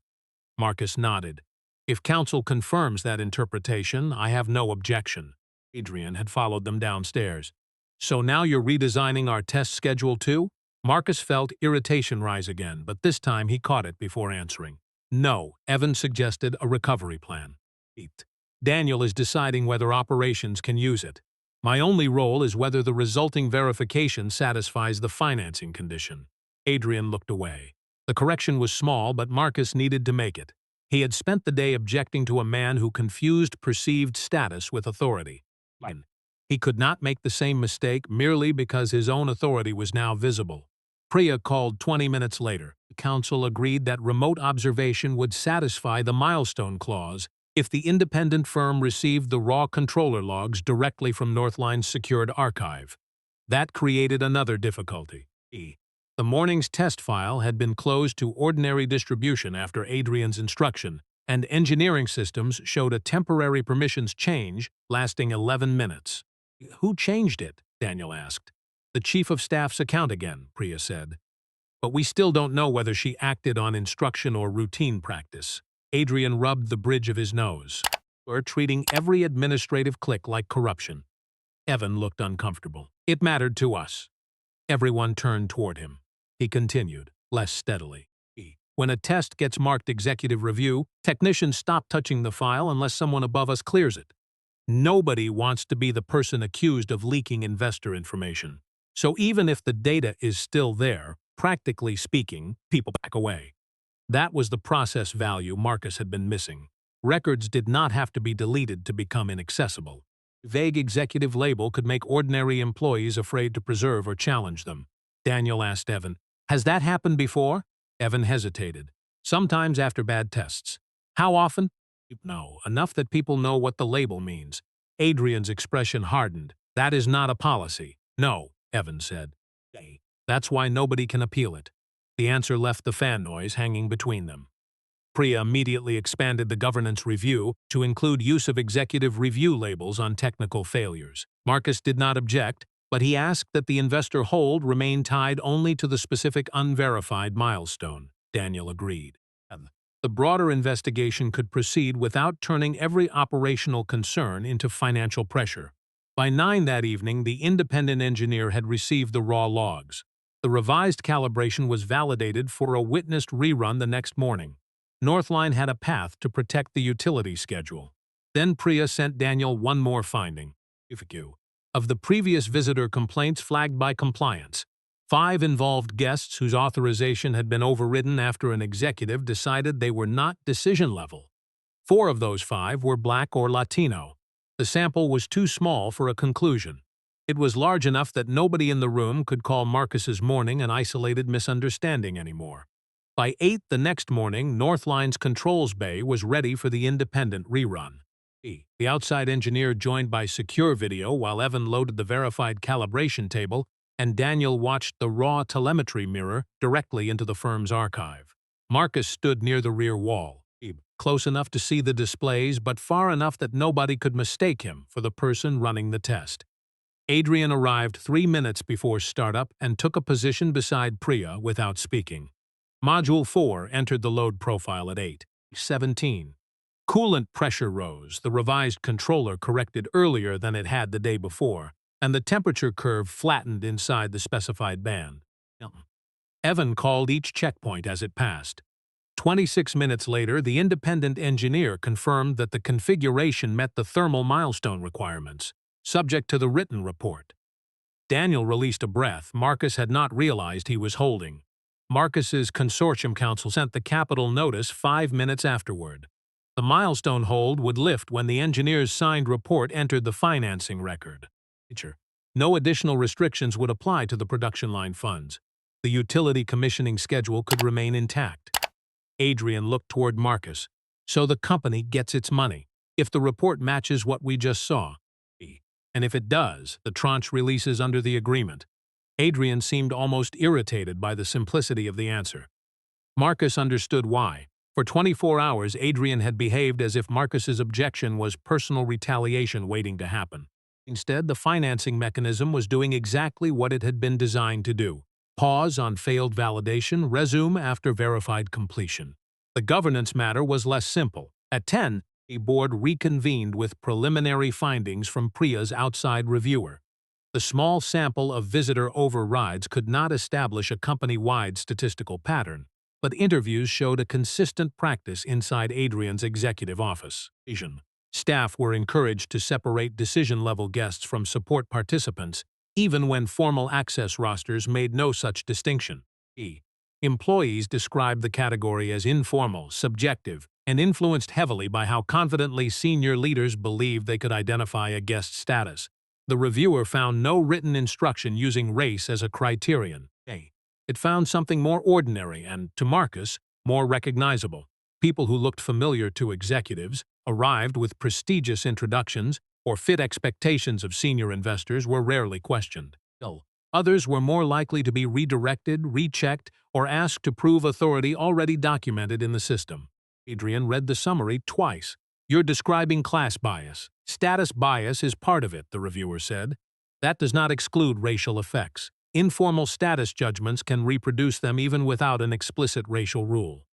Marcus nodded. "If counsel confirms that interpretation, I have no objection." Adrian had followed them downstairs. "So now you're redesigning our test schedule too?" Marcus felt irritation rise again, but this time he caught it before answering. "No," Evan suggested a recovery plan. "Daniel is deciding whether operations can use it. My only role is whether the resulting verification satisfies the financing condition." Adrian looked away. The correction was small, but Marcus needed to make it. He had spent the day objecting to a man who confused perceived status with authority. He could not make the same mistake merely because his own authority was now visible. Priya called 20 minutes later. The council agreed that remote observation would satisfy the milestone clause if the independent firm received the raw controller logs directly from Northline's secured archive. That created another difficulty. The morning's test file had been closed to ordinary distribution after Adrian's instruction, and engineering systems showed a temporary permissions change lasting 11 minutes. "Who changed it?" Daniel asked. "The chief of staff's account again," Priya said. "But we still don't know whether she acted on instruction or routine practice." Adrian rubbed the bridge of his nose. "We're treating every administrative click like corruption." Evan looked uncomfortable. "It mattered to us." Everyone turned toward him. He continued, less steadily. "When a test gets marked executive review, technicians stop touching the file unless someone above us clears it. Nobody wants to be the person accused of leaking investor information. So even if the data is still there, practically speaking, people back away." That was the process value Marcus had been missing. Records did not have to be deleted to become inaccessible. A vague executive label could make ordinary employees afraid to preserve or challenge them. Daniel asked Evan, "Has that happened before?" Evan hesitated. "Sometimes after bad tests." "How often?" "No, enough that people know what the label means." Adrian's expression hardened. "That is not a policy." "No," Evan said. "That's why nobody can appeal it." The answer left the fan noise hanging between them. Priya immediately expanded the governance review to include use of executive review labels on technical failures. Marcus did not object, but he asked that the investor hold remain tied only to the specific unverified milestone. Daniel agreed. The broader investigation could proceed without turning every operational concern into financial pressure. By 9 that evening, the independent engineer had received the raw logs. The revised calibration was validated for a witnessed rerun the next morning. Northline had a path to protect the utility schedule. Then Priya sent Daniel one more finding. Of the previous visitor complaints flagged by compliance, 5 involved guests whose authorization had been overridden after an executive decided they were not decision level. 4 of those 5 were Black or Latino. The sample was too small for a conclusion. It was large enough that nobody in the room could call Marcus's morning an isolated misunderstanding anymore. By 8 the next morning, Northline's controls bay was ready for the independent rerun. The outside engineer joined by secure video while Evan loaded the verified calibration table and Daniel watched the raw telemetry mirror directly into the firm's archive. Marcus stood near the rear wall, close enough to see the displays but far enough that nobody could mistake him for the person running the test. Adrian arrived 3 minutes before startup and took a position beside Priya without speaking. Module 4 entered the load profile at 8:17. Coolant pressure rose, the revised controller corrected earlier than it had the day before, and the temperature curve flattened inside the specified band. Evan called each checkpoint as it passed. 26 minutes later, the independent engineer confirmed that the configuration met the thermal milestone requirements, subject to the written report. Daniel released a breath Marcus had not realized he was holding. Marcus's consortium counsel sent the capital notice 5 minutes afterward. The milestone hold would lift when the engineer's signed report entered the financing record. No additional restrictions would apply to the production line funds. The utility commissioning schedule could remain intact. Adrian looked toward Marcus. So the company gets its money, if the report matches what we just saw. And if it does, the tranche releases under the agreement. Adrian seemed almost irritated by the simplicity of the answer. Marcus understood why. For 24 hours, Adrian had behaved as if Marcus's objection was personal retaliation waiting to happen. Instead, the financing mechanism was doing exactly what it had been designed to do. Pause on failed validation, resume after verified completion. The governance matter was less simple. At 10, a board reconvened with preliminary findings from Priya's outside reviewer. The small sample of visitor overrides could not establish a company-wide statistical pattern, but interviews showed a consistent practice inside Adrian's executive office. Staff were encouraged to separate decision-level guests from support participants, even when formal access rosters made no such distinction. Employees described the category as informal, subjective, and influenced heavily by how confidently senior leaders believed they could identify a guest's status. The reviewer found no written instruction using race as a criterion. It found something more ordinary and, to Marcus, more recognizable. People who looked familiar to executives, arrived with prestigious introductions, or fit expectations of senior investors were rarely questioned. Others were more likely to be redirected, rechecked, or asked to prove authority already documented in the system. Adrian read the summary twice. You're describing class bias. Status bias is part of it, the reviewer said. That does not exclude racial effects. Informal status judgments can reproduce them even without an explicit racial rule.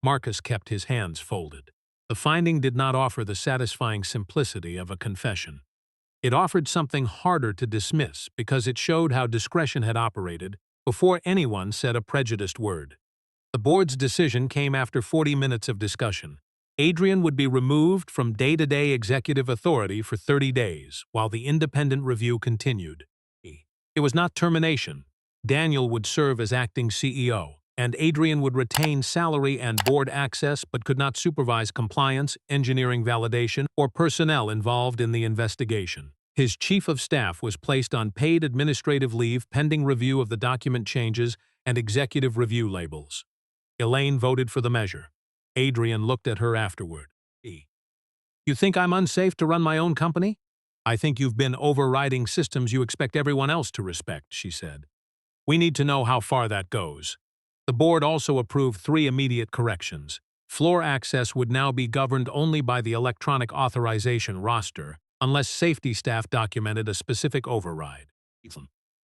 Marcus kept his hands folded. The finding did not offer the satisfying simplicity of a confession. It offered something harder to dismiss because it showed how discretion had operated before anyone said a prejudiced word. The board's decision came after 40 minutes of discussion. Adrian would be removed from day-to-day executive authority for 30 days while the independent review continued. It was not termination. Daniel would serve as acting CEO, and Adrian would retain salary and board access but could not supervise compliance, engineering validation, or personnel involved in the investigation. His chief of staff was placed on paid administrative leave pending review of the document changes and executive review labels. Elaine voted for the measure. Adrian looked at her afterward. You think I'm unsafe to run my own company? I think you've been overriding systems you expect everyone else to respect, she said. We need to know how far that goes. The board also approved 3 immediate corrections. Floor access would now be governed only by the electronic authorization roster, unless safety staff documented a specific override.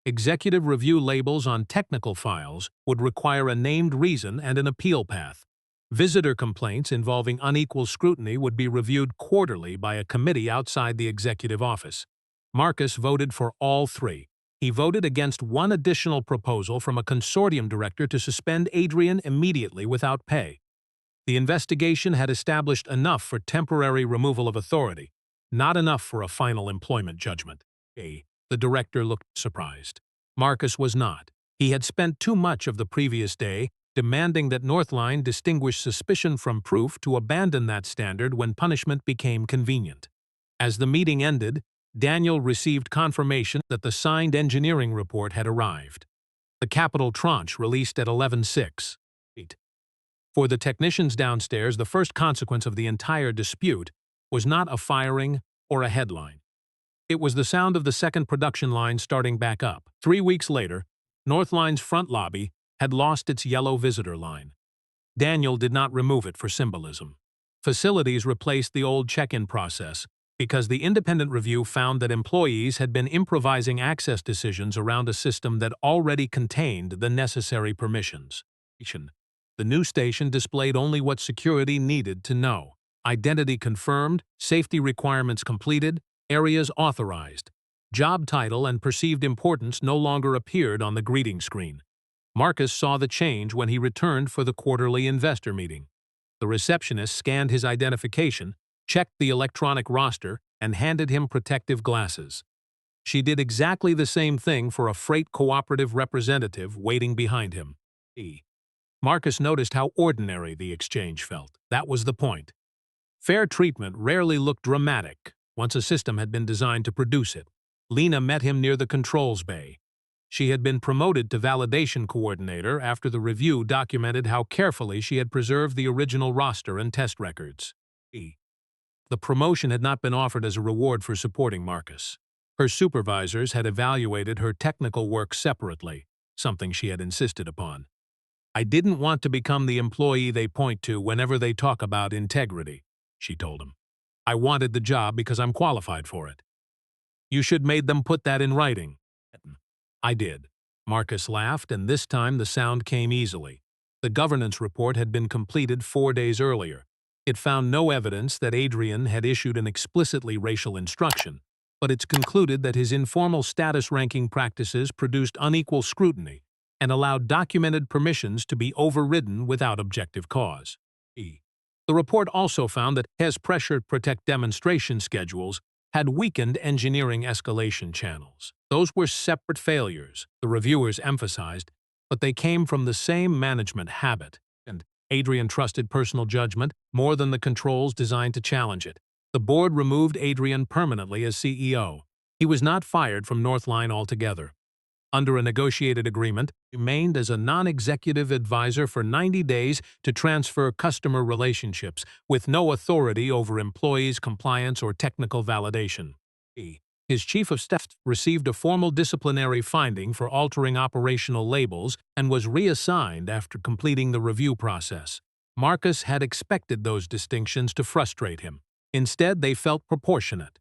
Executive review labels on technical files would require a named reason and an appeal path. Visitor complaints involving unequal scrutiny would be reviewed quarterly by a committee outside the executive office. Marcus voted for all three. He voted against one additional proposal from a consortium director to suspend Adrian immediately without pay. The investigation had established enough for temporary removal of authority, not enough for a final employment judgment. The director looked surprised. Marcus was not. He had spent too much of the previous day demanding that Northline distinguish suspicion from proof to abandon that standard when punishment became convenient. As the meeting ended, Daniel received confirmation that the signed engineering report had arrived. The capital tranche released at 11:06. For the technicians downstairs, the first consequence of the entire dispute was not a firing or a headline. It was the sound of the second production line starting back up. 3 weeks later, Northline's front lobby had lost its yellow visitor line. Daniel did not remove it for symbolism. Facilities replaced the old check-in process because the independent review found that employees had been improvising access decisions around a system that already contained the necessary permissions. The new station displayed only what security needed to know. Identity confirmed, safety requirements completed, areas authorized. Job title and perceived importance no longer appeared on the greeting screen. Marcus saw the change when he returned for the quarterly investor meeting. The receptionist scanned his identification, checked the electronic roster, and handed him protective glasses. She did exactly the same thing for a freight cooperative representative waiting behind him. Marcus noticed how ordinary the exchange felt. That was the point. Fair treatment rarely looked dramatic once a system had been designed to produce it. Lena met him near the controls bay. She had been promoted to validation coordinator after the review documented how carefully she had preserved the original roster and test records. The promotion had not been offered as a reward for supporting Marcus. Her supervisors had evaluated her technical work separately, something she had insisted upon. "I didn't want to become the employee they point to whenever they talk about integrity," she told him. "I wanted the job because I'm qualified for it." "You should made them put that in writing." "I did." Marcus laughed, and this time the sound came easily. The governance report had been completed 4 days earlier. It found no evidence that Adrian had issued an explicitly racial instruction, but it's concluded that his informal status ranking practices produced unequal scrutiny and allowed documented permissions to be overridden without objective cause. The report also found that his pressure protect demonstration schedules had weakened engineering escalation channels. Those were separate failures, the reviewers emphasized, but they came from the same management habit, and Adrian trusted personal judgment more than the controls designed to challenge it. The board removed Adrian permanently as CEO. He was not fired from Northline altogether. Under a negotiated agreement, he remained as a non-executive advisor for 90 days to transfer customer relationships, with no authority over employees' compliance or technical validation. His chief of staff received a formal disciplinary finding for altering operational labels and was reassigned after completing the review process. Marcus had expected those distinctions to frustrate him. Instead, they felt proportionate.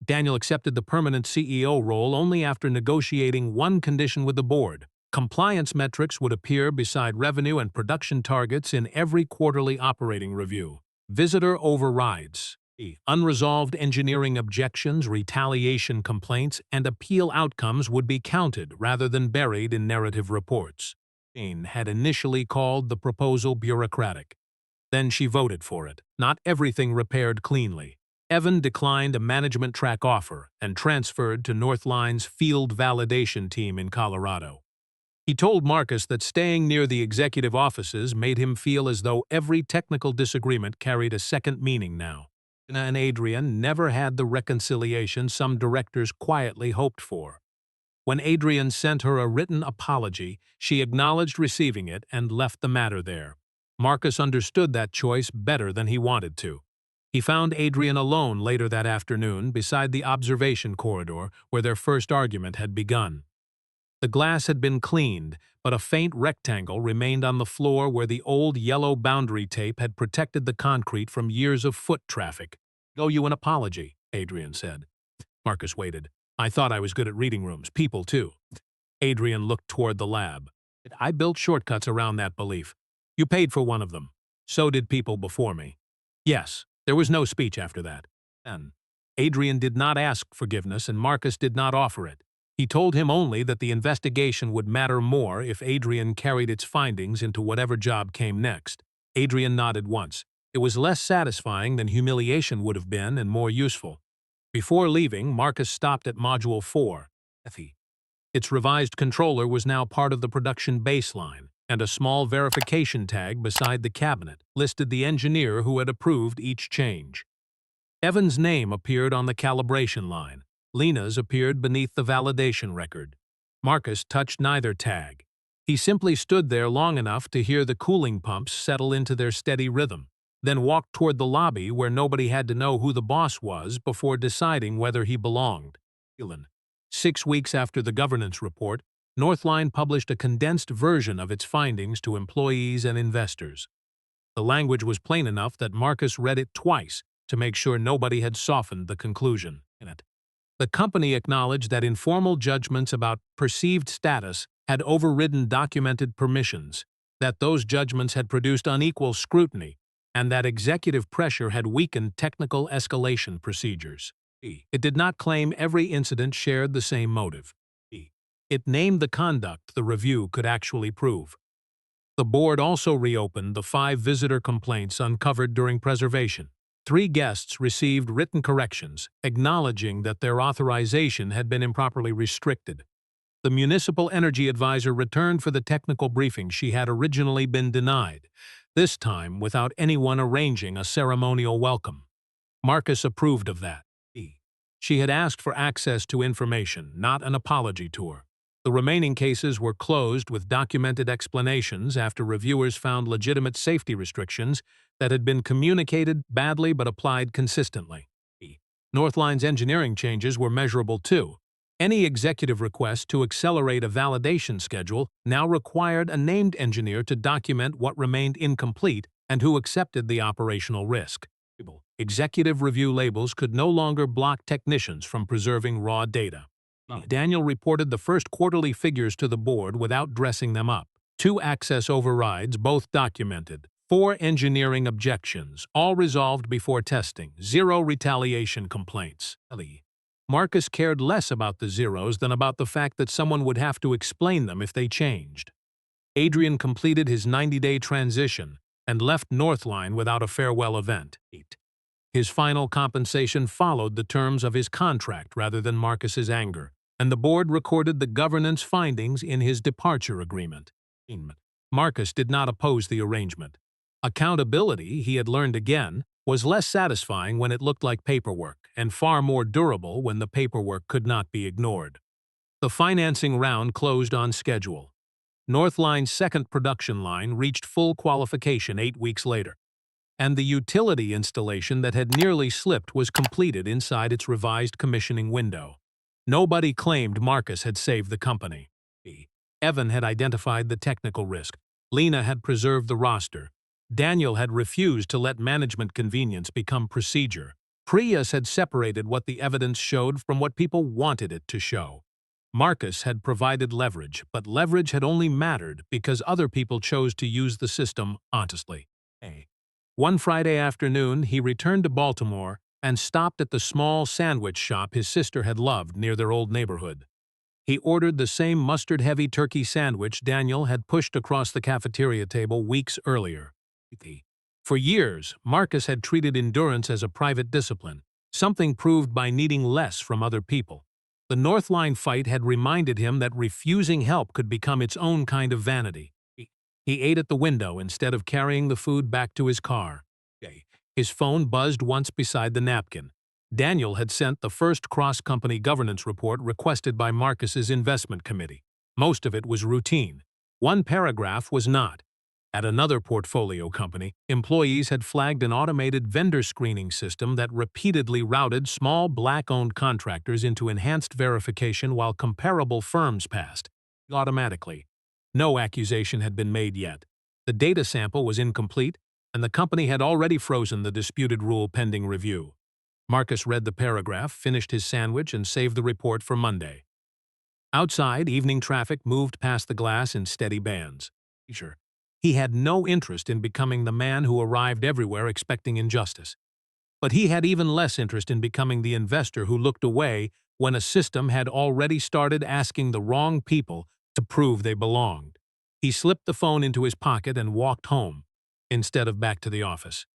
Daniel accepted the permanent CEO role only after negotiating one condition with the board. Compliance metrics would appear beside revenue and production targets in every quarterly operating review. Visitor overrides. Unresolved engineering objections, retaliation complaints, and appeal outcomes would be counted rather than buried in narrative reports. Jane had initially called the proposal bureaucratic. Then she voted for it. Not everything repaired cleanly. Evan declined a management track offer and transferred to Northline's field validation team in Colorado. He told Marcus that staying near the executive offices made him feel as though every technical disagreement carried a second meaning now. Lena and Adrian never had the reconciliation some directors quietly hoped for. When Adrian sent her a written apology, she acknowledged receiving it and left the matter there. Marcus understood that choice better than he wanted to. He found Adrian alone later that afternoon beside the observation corridor where their first argument had begun. The glass had been cleaned, but a faint rectangle remained on the floor where the old yellow boundary tape had protected the concrete from years of foot traffic. "Owe you an apology," Adrian said. Marcus waited. I thought I was good at reading rooms, people too. Adrian looked toward the lab. I built shortcuts around that belief. You paid for one of them. So did people before me. Yes, there was no speech after that. Then, Adrian did not ask forgiveness and Marcus did not offer it. He told him only that the investigation would matter more if Adrian carried its findings into whatever job came next. Adrian nodded once. It was less satisfying than humiliation would have been and more useful. Before leaving, Marcus stopped at Module 4. Its revised controller was now part of the production baseline, and a small verification tag beside the cabinet listed the engineer who had approved each change. Evan's name appeared on the calibration line. Lena's appeared beneath the validation record. Marcus touched neither tag. He simply stood there long enough to hear the cooling pumps settle into their steady rhythm, then walked toward the lobby where nobody had to know who the boss was before deciding whether he belonged. 6 weeks after the governance report, Northline published a condensed version of its findings to employees and investors. The language was plain enough that Marcus read it twice to make sure nobody had softened the conclusion in it. The company acknowledged that informal judgments about perceived status had overridden documented permissions, that those judgments had produced unequal scrutiny, and that executive pressure had weakened technical escalation procedures. It did not claim every incident shared the same motive. It named the conduct the review could actually prove. The board also reopened the 5 visitor complaints uncovered during preservation. 3 guests received written corrections, acknowledging that their authorization had been improperly restricted. The municipal energy advisor returned for the technical briefing she had originally been denied, this time without anyone arranging a ceremonial welcome. Marcus approved of that. She had asked for access to information, not an apology tour. The remaining cases were closed with documented explanations after reviewers found legitimate safety restrictions that had been communicated badly but applied consistently. Northline's engineering changes were measurable too. Any executive request to accelerate a validation schedule now required a named engineer to document what remained incomplete and who accepted the operational risk. Executive review labels could no longer block technicians from preserving raw data. Daniel reported the first quarterly figures to the board without dressing them up. 2 access overrides, both documented. 4 engineering objections, all resolved before testing. 0 retaliation complaints. Marcus cared less about the zeros than about the fact that someone would have to explain them if they changed. Adrian completed his 90-day transition and left Northline without a farewell event. His final compensation followed the terms of his contract rather than Marcus's anger, and the board recorded the governance findings in his departure agreement. Marcus did not oppose the arrangement. Accountability, he had learned again, was less satisfying when it looked like paperwork, and far more durable when the paperwork could not be ignored. The financing round closed on schedule. Northline's second production line reached full qualification 8 weeks later, and the utility installation that had nearly slipped was completed inside its revised commissioning window. Nobody claimed Marcus had saved the company. Evan had identified the technical risk. Lena had preserved the roster. Daniel had refused to let management convenience become procedure. Prius had separated what the evidence showed from what people wanted it to show. Marcus had provided leverage, but leverage had only mattered because other people chose to use the system honestly. One Friday afternoon, he returned to Baltimore and stopped at the small sandwich shop his sister had loved near their old neighborhood. He ordered the same mustard-heavy turkey sandwich Daniel had pushed across the cafeteria table weeks earlier. For years, Marcus had treated endurance as a private discipline, something proved by needing less from other people. The Northline fight had reminded him that refusing help could become its own kind of vanity. He ate at the window instead of carrying the food back to his car. His phone buzzed once beside the napkin. Daniel had sent the first cross-company governance report requested by Marcus's investment committee. Most of it was routine. One paragraph was not. At another portfolio company, employees had flagged an automated vendor screening system that repeatedly routed small black-owned contractors into enhanced verification while comparable firms passed automatically. No accusation had been made yet. The data sample was incomplete, and the company had already frozen the disputed rule pending review. Marcus read the paragraph, finished his sandwich, and saved the report for Monday. Outside, evening traffic moved past the glass in steady bands. He had no interest in becoming the man who arrived everywhere expecting injustice. But he had even less interest in becoming the investor who looked away when a system had already started asking the wrong people to prove they belonged. He slipped the phone into his pocket and walked home, instead of back to the office.